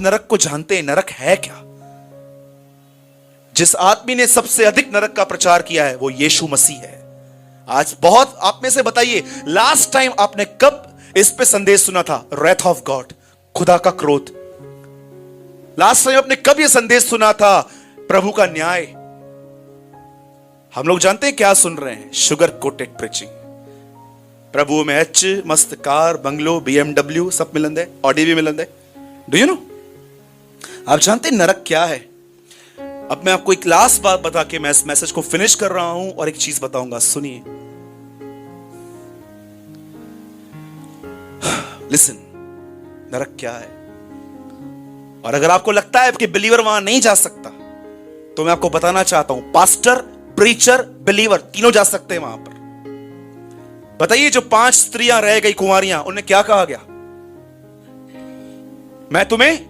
नरक को जानते हैं, नरक है क्या? जिस आदमी ने सबसे अधिक नरक का प्रचार किया है वो यीशु मसीह है। आज बहुत आप में से बताइए, लास्ट टाइम आपने कब इस पे संदेश सुना था? रेथ ऑफ गॉड, खुदा का क्रोध। लास्ट टाइम आपने कब यह संदेश सुना था? प्रभु का न्याय। हम लोग जानते हैं क्या सुन रहे हैं? Sugar coated preaching. प्रभु में एच मस्त कार, बंगलो, BMW सब मिलंद है, ऑडी भी मिलंद है। Do you know? आप जानते हैं नरक क्या है? अब मैं आपको एक लास्ट बात बता के मैं इस मैसेज को फिनिश कर रहा हूं और एक चीज बताऊंगा, सुनिए। लिसन, नरक क्या है? और अगर आपको लगता है कि बिलीवर वहां नहीं जा सकता, तो मैं आपको बताना चाहता हूं, पास्टर, प्रीचर, बिलीवर तीनों जा सकते हैं वहां पर। बताइए, जो 5 स्त्रियां रह गई कुंवारियां, उन्हें क्या कहा गया? मैं तुम्हें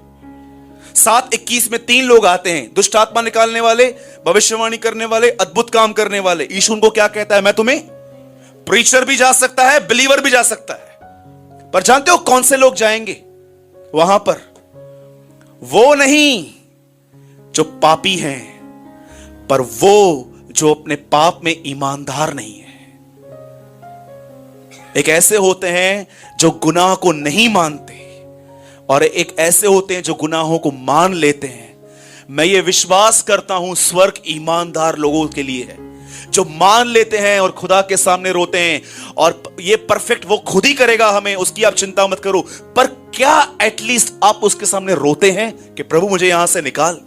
7:21 में 3 लोग आते हैं, दुष्ट आत्मा निकालने वाले, भविष्यवाणी करने वाले, अद्भुत काम करने वाले। यीशु उनको क्या कहता है? मैं तुम्हें, प्रीचर भी जा सकता है, बिलीवर भी जा सकता है। पर जानते हो कौन से लोग जाएंगे वहां पर? वो नहीं जो पापी हैं, पर वो जो अपने पाप में ईमानदार नहीं है। एक ऐसे होते हैं जो गुनाह को नहीं मानते, और एक ऐसे होते हैं जो गुनाहों को मान लेते हैं। मैं ये विश्वास करता हूं स्वर्ग ईमानदार लोगों के लिए है, जो मान लेते हैं और खुदा के सामने रोते हैं। और ये परफेक्ट वो खुद ही करेगा हमें, उसकी आप चिंता मत करो। पर क्या एटलीस्ट आप उसके सामने रोते हैं कि प्रभु मुझे यहां से निकाल?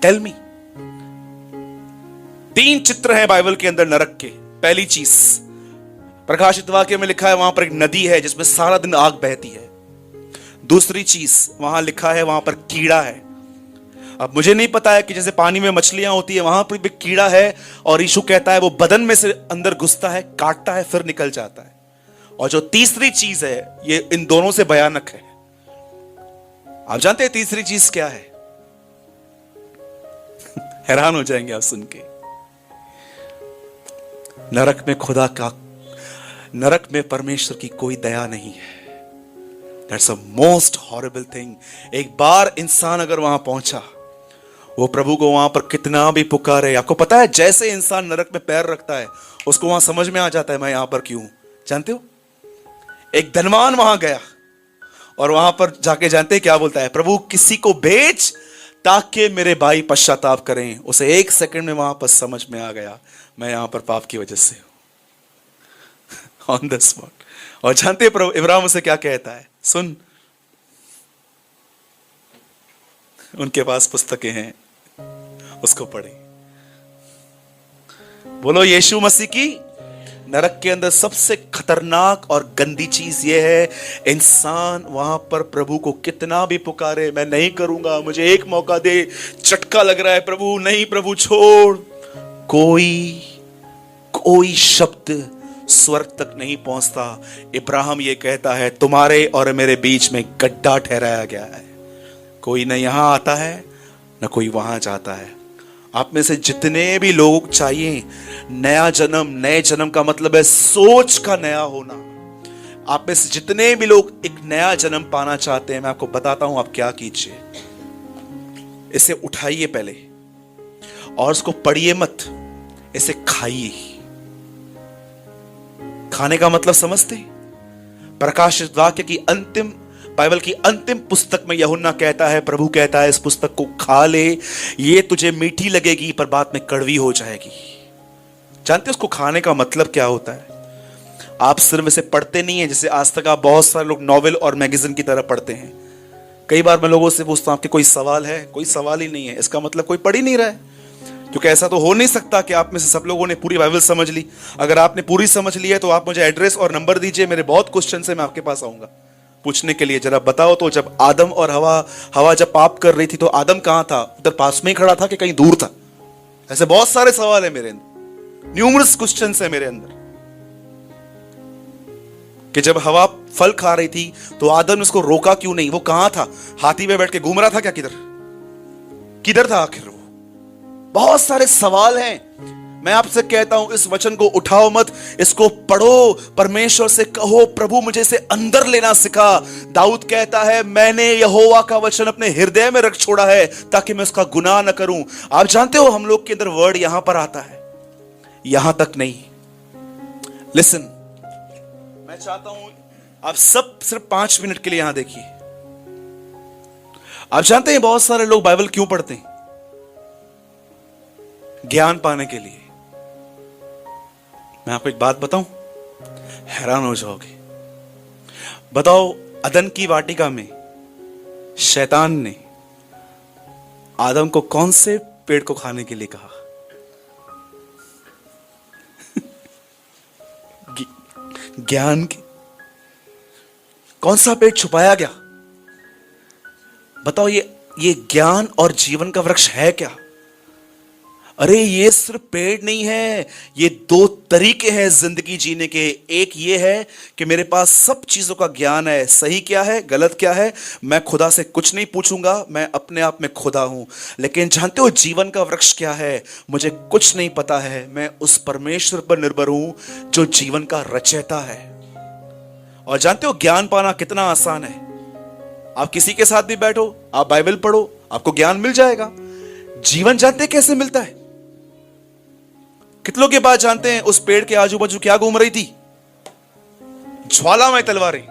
Tell me. 3 चित्र हैं बाइबल के अंदर नरक के। पहली चीज, प्रकाशित वाक्य में लिखा है वहां पर एक नदी है जिसमें सारा दिन आग बहती है। दूसरी चीज वहां लिखा है वहां पर कीड़ा है। अब मुझे नहीं पता है कि जैसे पानी में मछलियां होती है वहां पर भी कीड़ा है, और यीशु कहता है वो बदन में से अंदर घुसता है, काटता है, फिर निकल जाता है। और जो तीसरी चीज है, ये इन दोनों से भयानक है। आप जानते हैं तीसरी चीज क्या है? हैरान हो जाएंगे आप सुन के। नरक में खुदा का, नरक में परमेश्वर की कोई दया नहीं है। That's a most horrible thing। एक बार इंसान अगर वहां पहुंचा, वो प्रभु को वहां पर कितना भी पुकारे, आपको पता है जैसे इंसान नरक में पैर रखता है उसको वहां समझ में आ जाता है मैं यहां पर क्यों हूं। जानते हो, एक धनवान वहां गया और वहां पर जाके जानते हैं क्या बोलता है? प्रभु किसी को भेज ताकि मेरे भाई पश्चाताप करें। उसे 1 सेकंड में वहां पर समझ में आ गया मैं यहां पर पाप की वजह से हूं। On the spot. और जानते हैं प्रभु इब्राहिम उसे क्या कहता है? सुन, उनके पास पुस्तकें हैं, उसको पढ़े। बोलो यीशु मसीह की। नरक के अंदर सबसे खतरनाक और गंदी चीज यह है, इंसान वहां पर प्रभु को कितना भी पुकारे, मैं नहीं करूंगा, मुझे एक मौका दे, चटका लग रहा है प्रभु, नहीं प्रभु छोड़, कोई शब्द स्वर्ग तक नहीं पहुंचता। इब्राहिम ये कहता है तुम्हारे और मेरे बीच में गड्ढा ठहराया गया है, कोई न यहां आता है न कोई वहां जाता है। आप में से जितने भी लोग चाहिए नया जन्म, नए जन्म का मतलब है सोच का नया होना। आप में से जितने भी लोग एक नया जन्म पाना चाहते हैं, मैं आपको बताता हूं आप क्या कीजिए। इसे उठाइए पहले और उसको पढ़िए मत, इसे खाइए। खाने का मतलब समझते? प्रकाशित वाक्य की अंतिम, बाइबल की अंतिम पुस्तक में यूहन्ना कहता है, प्रभु कहता है इस पुस्तक को खा ले, ये तुझे मीठी लगेगी पर बाद में कड़वी हो जाएगी। जानते उसको खाने का मतलब क्या होता है? आप सिर्फ इसे पढ़ते नहीं है जैसे आज तक आप बहुत सारे लोग नॉवेल और मैगजीन की तरह पढ़ते हैं। कई बार मैं लोगों से पूछता हूं कि कोई सवाल है? कोई सवाल ही नहीं है। इसका मतलब कोई पढ़ ही नहीं रहा है, क्योंकि ऐसा तो हो नहीं सकता कि आप में से सब लोगों ने पूरी बाइबल समझ ली। अगर आपने पूरी समझ ली है तो आप मुझे एड्रेस और नंबर दीजिए, मेरे बहुत क्वेश्चन है, मैं आपके पास आऊंगा पूछने के लिए। जरा बताओ तो, जब आदम और हवा जब पाप कर रही थी तो आदम कहां था? उधर पास में ही खड़ा था कि कहीं दूर था? ऐसे बहुत सारे सवाल है मेरे अंदर, न्यूमरस क्वेश्चंस है मेरे अंदर। कि जब हवा फल खा रही थी तो आदम ने उसको रोका क्यों नहीं? वो कहां था? हाथी पे बैठ के घूम रहा था क्या? किधर था आखिर वो? बहुत सारे सवाल हैं। मैं आपसे कहता हूं इस वचन को उठाओ मत, इसको पढ़ो, परमेश्वर से कहो प्रभु मुझे इसे अंदर लेना सिखा। दाऊद कहता है मैंने यहोवा का वचन अपने हृदय में रख छोड़ा है ताकि मैं उसका गुनाह न करूं। आप जानते हो हम लोग के अंदर वर्ड यहां पर आता है, यहां तक नहीं। लिसन, मैं चाहता हूं आप सब सिर्फ 5 मिनट के लिए यहां देखिए। आप जानते हैं बहुत सारे लोग बाइबल क्यों पढ़ते हैं? ज्ञान पाने के लिए। मैं आपको एक बात बताऊं, हैरान हो जाओगे। बताओ, अदन की वाटिका में शैतान ने आदम को कौन से पेड़ को खाने के लिए कहा? ज्ञान की। कौन सा पेड़ छुपाया गया? बताओ, ये ज्ञान और जीवन का वृक्ष है क्या? अरे ये सिर्फ पेड़ नहीं है, ये 2 तरीके हैं जिंदगी जीने के। एक ये है कि मेरे पास सब चीजों का ज्ञान है, सही क्या है गलत क्या है मैं खुदा से कुछ नहीं पूछूंगा, मैं अपने आप में खुदा हूं। लेकिन जानते हो जीवन का वृक्ष क्या है? मुझे कुछ नहीं पता है, मैं उस परमेश्वर पर निर्भर हूं जो जीवन का रचयिता है। और जानते हो ज्ञान पाना कितना आसान है। आप किसी के साथ भी बैठो, आप बाइबल पढ़ो, आपको ज्ञान मिल जाएगा। जीवन जानते कैसे मिलता है? कितनों के बाद जानते हैं उस पेड़ के आजू बाजू क्या घूम रही थी? ज्वालामय तलवारें।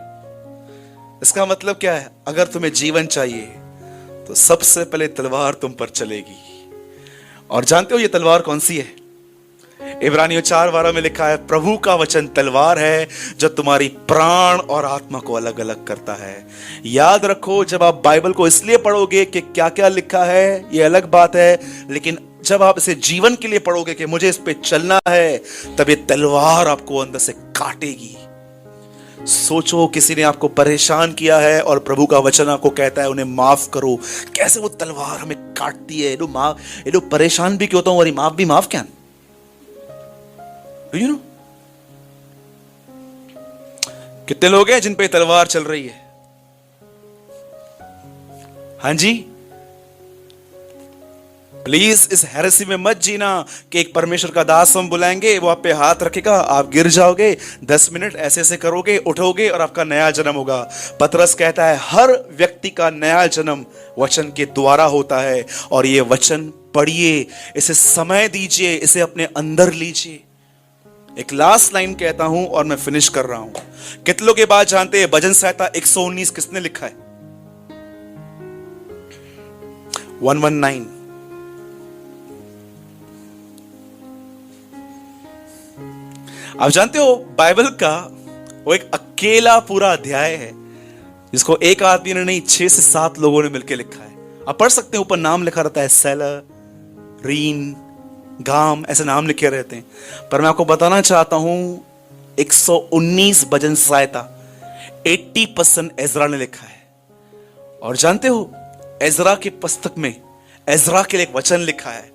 इसका मतलब क्या है? अगर तुम्हें जीवन चाहिए तो सबसे पहले तलवार तुम पर चलेगी। और जानते हो ये तलवार कौन सी है? इब्रानियों 4:12 में लिखा है प्रभु का वचन तलवार है जो तुम्हारी प्राण और आत्मा को अलग अलग करता है। याद रखो, जब आप बाइबल को इसलिए पढ़ोगे कि क्या क्या लिखा है ये अलग बात है, लेकिन जब आप इसे जीवन के लिए पढ़ोगे कि मुझे इस पे चलना है, तब ये तलवार आपको अंदर से काटेगी। सोचो, किसी ने आपको परेशान किया है और प्रभु का वचन आपको कहता है उन्हें माफ करो। कैसे वो तलवार हमें काटती है। ये लोग परेशान भी क्यों होता हूं और माफ भी माफ क्या? You know? कितने लोग हैं जिन पे तलवार चल रही है? हाँ जी, प्लीज इस हेरेसी में मत जीना कि एक परमेश्वर का दास हम बुलाएंगे, वो आप पे हाथ रखेगा, आप गिर जाओगे, 10 मिनट ऐसे ऐसे करोगे, उठोगे और आपका नया जन्म होगा। पतरस कहता है हर व्यक्ति का नया जन्म वचन के द्वारा होता है। और ये वचन पढ़िए, इसे समय दीजिए, इसे अपने अंदर लीजिए। एक लास्ट लाइन कहता हूं और मैं फिनिश कर रहा हूं। कितनों के बाद जानते हैं भजन संहिता 119 किसने लिखा है? 119। आप जानते हो बाइबल का वो एक अकेला पूरा अध्याय है जिसको एक आदमी ने नहीं 6 से 7 लोगों ने मिलकर लिखा है। आप पढ़ सकते हैं, ऊपर नाम लिखा रहता है, सेलर, रीन, गाम, ऐसे नाम लिखे रहते हैं। पर मैं आपको बताना चाहता हूं 119 भजन संहिता 80% एजरा ने लिखा है। और जानते हो एजरा के पुस्तक में एजरा के लिए एक वचन लिखा है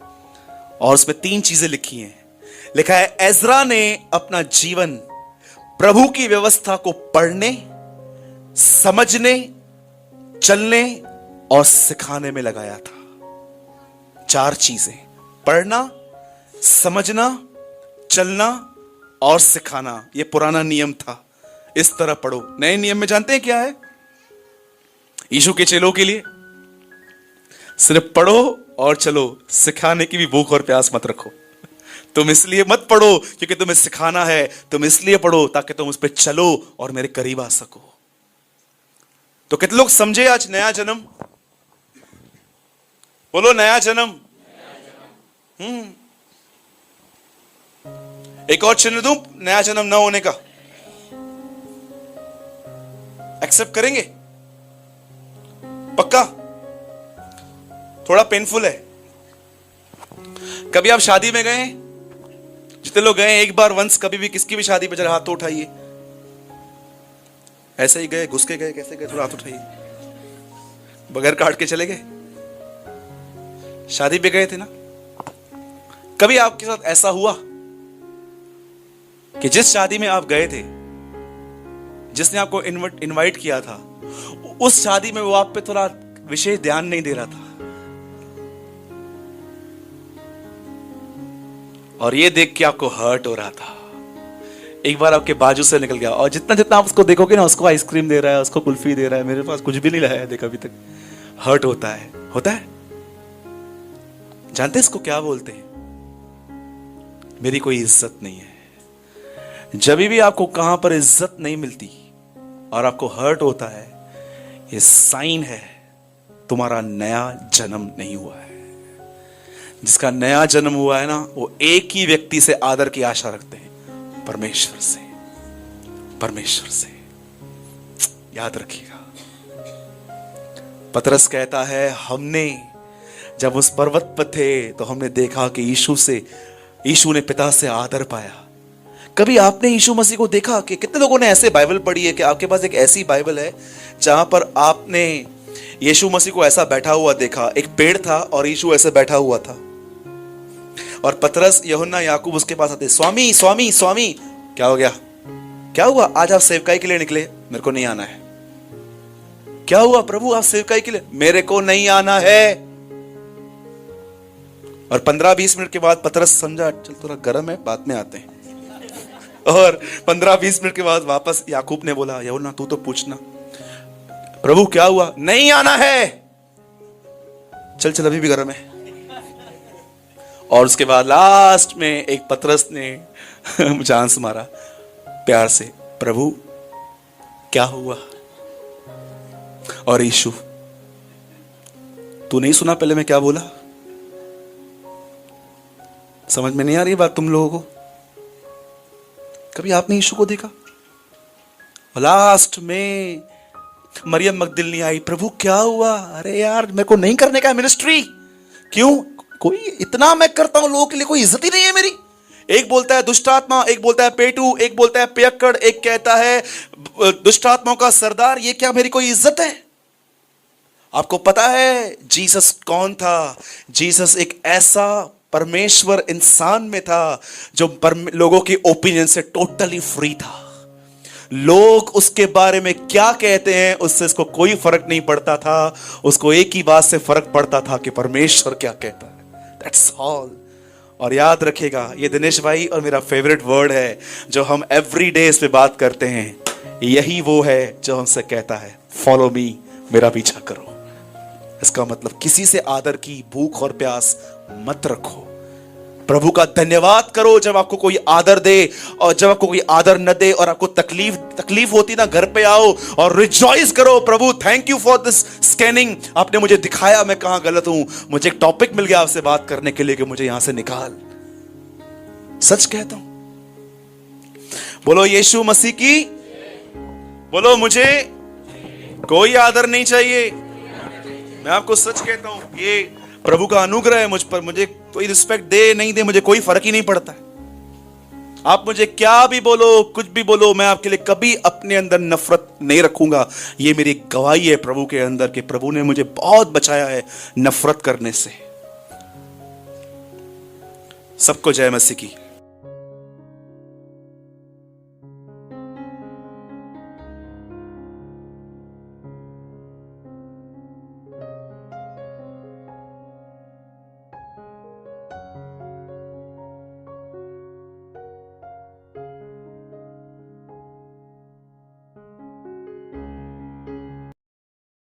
और उसमें 3 चीजें लिखी हैं। लिखा है एजरा ने अपना जीवन प्रभु की व्यवस्था को पढ़ने, समझने, चलने और सिखाने में लगाया था। 4 चीजें, पढ़ना, समझना, चलना और सिखाना। यह पुराना नियम था, इस तरह पढ़ो। नए नियम में जानते हैं क्या है? यीशु के चेलों के लिए सिर्फ पढ़ो और चलो, सिखाने की भी भूख और प्यास मत रखो। तुम इसलिए मत पढ़ो क्योंकि तुम्हें सिखाना है, तुम इसलिए पढ़ो ताकि तुम उस पर चलो और मेरे करीब आ सको। तो कितने लोग समझे आज नया जन्म? बोलो नया जन्म। एक और चिन्ह दूं नया जन्म न होने का? एक्सेप्ट करेंगे? पक्का? थोड़ा पेनफुल है। कभी आप शादी में गए? जितने लोग गए एक बार वंस कभी भी किसकी भी शादी पे जरा हाथ तो उठाइए। ऐसे ही गए, घुस के गए, कैसे गए? थोड़ा हाथ उठाइए। बगैर काट के चले गए? शादी पे गए थे ना? कभी आपके साथ ऐसा हुआ कि जिस शादी में आप गए थे, जिसने आपको इनवाइट किया था, उस शादी में वो आप पे थोड़ा विशेष ध्यान नहीं दे रहा था? और ये देख के आपको हर्ट हो रहा था, एक बार आपके बाजू से निकल गया, और जितना जितना आप उसको देखोगे ना, उसको आइसक्रीम दे रहा है, उसको कुल्फी दे रहा है, मेरे पास कुछ भी नहीं लाया है देख अभी तक। हर्ट होता है, होता है। जानते इसको क्या बोलते हैं? मेरी कोई इज्जत नहीं है। जब भी आपको कहां पर इज्जत नहीं मिलती और आपको हर्ट होता है, ये साइन है तुम्हारा नया जन्म नहीं हुआ है। जिसका नया जन्म हुआ है ना, वो एक ही व्यक्ति से आदर की आशा रखते हैं, परमेश्वर से। परमेश्वर से याद रखिएगा। पतरस कहता है, हमने जब उस पर्वत पर थे तो हमने देखा कि यीशु ने पिता से आदर पाया। कभी आपने यीशु मसीह को देखा? कि कितने लोगों ने ऐसे बाइबल पढ़ी है कि आपके पास एक ऐसी बाइबल है जहां पर आपने यीशु मसीह को ऐसा बैठा हुआ देखा? एक पेड़ था और यीशु ऐसे बैठा हुआ था, और पतरस, यूहन्ना, याकूब उसके पास आते, स्वामी स्वामी स्वामी। क्या हो गया? क्या हुआ? आज आप सेवकाई के लिए निकले? मेरे को नहीं आना है। क्या हुआ प्रभु, आप सेवकाई के लिए? मेरे को नहीं आना है। और 15-20 मिनट के बाद पतरस समझा, चल थोड़ा गर्म है, बाद में आते हैं। और 15-20 मिनट के बाद वापस याकूब ने बोला, यूहन्ना तू तो पूछना। प्रभु क्या हुआ? नहीं आना है। चल चल, अभी भी गर्म है। और उसके बाद लास्ट में एक पतरस ने चांस मारा प्यार से, प्रभु क्या हुआ? और यीशु, तू नहीं सुना पहले मैं क्या बोला? समझ में नहीं आ रही बात तुम लोगों को? कभी आपने यीशु को देखा? लास्ट में मरियम मगदलिनी आई, प्रभु क्या हुआ? अरे यार, मेरे को नहीं करने का मिनिस्ट्री। क्यों? कोई इतना मैं करता हूं, लोगों के लिए कोई इज्जत ही नहीं है मेरी। एक बोलता है दुष्ट आत्मा, एक बोलता है पेटू, एक बोलता है पियक्कड़, एक कहता है दुष्ट आत्माओं का सरदार। ये क्या मेरी कोई इज्जत है? आपको पता है जीसस कौन था? जीसस एक ऐसा परमेश्वर इंसान में था जो लोगों की ओपिनियन से टोटली फ्री था। लोग उसके बारे में क्या कहते हैं उससे इसको कोई फर्क नहीं पड़ता था। उसको एक ही बात से फर्क पड़ता था कि परमेश्वर क्या कहता है। That's all. और याद रखिएगा, ये दिनेश भाई और मेरा फेवरेट वर्ड है जो हम एवरी डे इस पे बात करते हैं। यही वो है जो हमसे कहता है, फॉलो मी, मेरा पीछा करो। इसका मतलब किसी से आदर की भूख और प्यास मत रखो। प्रभु का धन्यवाद करो जब आपको कोई आदर दे, और जब आपको कोई आदर न दे और आपको तकलीफ होती ना, घर पे आओ और रिजॉइस करो, प्रभु thank you for this scanning. आपने मुझे दिखाया मैं कहां गलत हूं। मुझे एक टॉपिक मिल गया आपसे बात करने के लिए कि मुझे यहां से निकाल। सच कहता हूं। बोलो यीशु मसीह की। बोलो मुझे कोई आदर नहीं चाहिए। मैं आपको सच कहता हूं, ये प्रभु का अनुग्रह है मुझ पर। मुझे कोई रिस्पेक्ट दे नहीं दे, मुझे कोई फर्क ही नहीं पड़ता है। आप मुझे क्या भी बोलो, कुछ भी बोलो, मैं आपके लिए कभी अपने अंदर नफरत नहीं रखूंगा। ये मेरी गवाही है प्रभु के अंदर कि प्रभु ने मुझे बहुत बचाया है नफरत करने से। सबको जय मसीह की।